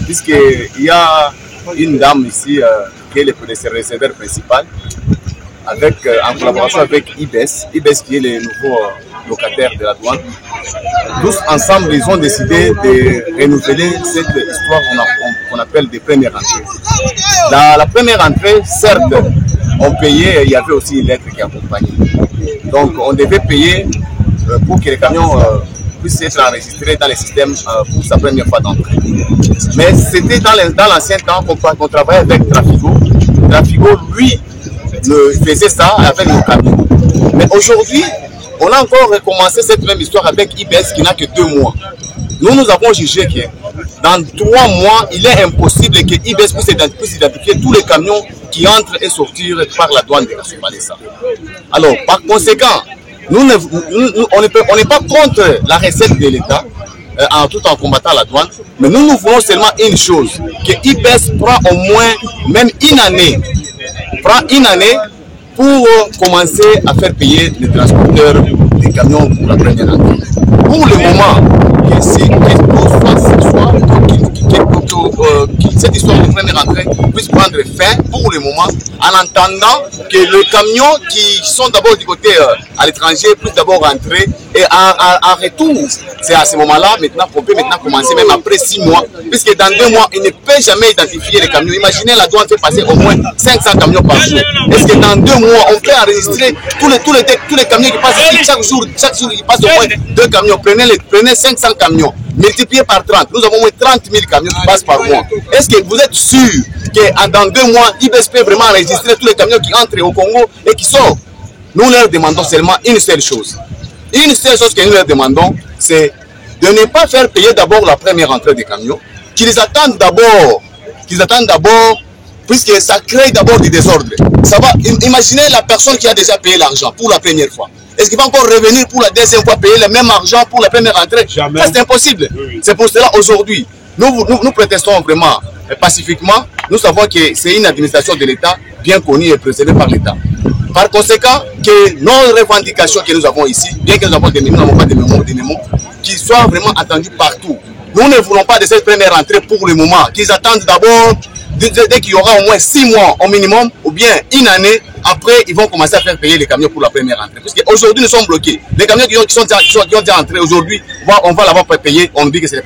puisqu'il y a une dame ici qui est le receveur principal, avec, en collaboration avec IBES, qui est le nouveau locataire de la douane. Tous ensemble, ils ont décidé de renouveler cette histoire qu'on appelle des premières entrées. Dans la première entrée, certes, on payait, il y avait aussi une lettre qui accompagnait. Donc, on devait payer pour que les camions puissent être enregistrés dans le système pour sa première fois d'entrée. Mais c'était dans l'ancien temps qu'on travaillait avec Trafigo. Trafigo, lui, faisait ça avec nos camions. Mais aujourd'hui, on a encore recommencé cette même histoire avec IBES qui n'a que 2 mois. Nous avons jugé que dans 3 mois, il est impossible que IBES puisse identifier tous les camions qui entrent et sortent par la douane de Kasumbalesa. Alors, par conséquent, on n'est pas contre la recette de l'État, tout en combattant la douane, mais nous voulons seulement une chose, que IBES prend au moins même une année pour commencer à faire payer les transporteurs des camions pour la première entrée. Pour le moment, cette histoire de première entrée puisse prendre fin pour le moment, en attendant que les camions qui sont d'abord du côté à l'étranger puissent d'abord rentrer et en retour. C'est à ce moment-là maintenant qu'on peut commencer, même après 6 mois, puisque dans 2 mois, il ne peut jamais identifier les camions. Imaginez, la douane fait passer au moins 500 camions par jour. Est-ce que dans 2 mois, on peut enregistrer tous les camions qui passent ici? Chaque jour, il passe au moins 2 camions. Prenez 500 camions, multipliés par 30. Nous avons au moins 30 000 camions qui passent par mois. Est-ce que vous êtes sûr que dans 2 mois, IBES peut vraiment enregistrer tous les camions qui entrent au Congo et qui sortent? Nous leur demandons seulement une seule chose. Une seule chose que nous leur demandons, c'est de ne pas faire payer d'abord la première entrée des camions, qu'ils attendent d'abord, puisque ça crée d'abord du désordre. Ça va, imaginez la personne qui a déjà payé l'argent pour la première fois. Est-ce qu'il va encore revenir pour la deuxième fois payer le même argent pour la première entrée? Jamais. Ça, c'est impossible. Oui. C'est pour cela aujourd'hui, nous protestons vraiment pacifiquement. Nous savons que c'est une administration de l'État bien connue et préservée par l'État. Par conséquent, que nos revendications que nous avons ici, bien que nous n'avons pas de mémoires, qu'ils soient vraiment attendus partout. Nous ne voulons pas de cette première entrée pour le moment, qu'ils attendent d'abord, dès qu'il y aura au moins 6 mois au minimum, ou bien une année, après ils vont commencer à faire payer les camions pour la première entrée. Parce qu'aujourd'hui nous sommes bloqués. Les camions qui ont déjà entré aujourd'hui, on va l'avoir payé, on dit que c'est la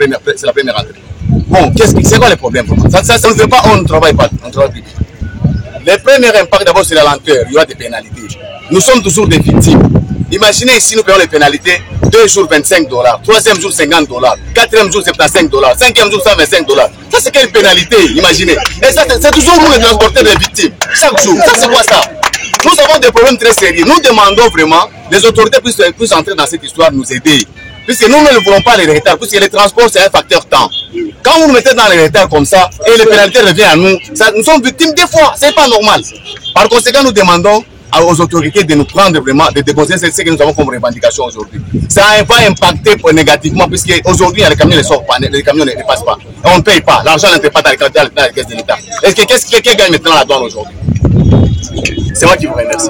première entrée. Bon, c'est quoi le problème? Ça ne fait pas, on ne travaille pas, on travaille plus. Le premier impact d'abord c'est la lenteur, il y aura des pénalités. Nous sommes toujours des victimes. Imaginez ici nous payons les pénalités, 2 jours $25, 3e jour $50, 4e jour $75, 5e jour $125. Ça c'est quelle pénalité, imaginez. Et ça c'est toujours nous les transporteurs des victimes, chaque jour. Ça c'est quoi ça? Nous avons des problèmes très sérieux. Nous demandons vraiment, les autorités puissent entrer dans cette histoire, nous aider. Puisque nous ne voulons pas les retards, puisque les transports c'est un facteur temps. Quand vous nous mettez dans les retards comme ça, et les pénalités reviennent à nous, nous sommes victimes des fois, c'est pas normal. Par conséquent, nous demandons aux autorités de nous prendre vraiment, de déconseiller ce que nous avons comme revendication aujourd'hui. Ça va impacter négativement, puisque aujourd'hui les camions ne sortent pas, les camions ne passent pas. Et on ne paye pas, l'argent n'entre pas dans les caisses de l'État. Qu'est-ce qui gagne maintenant la douane aujourd'hui? C'est moi qui vous remercie.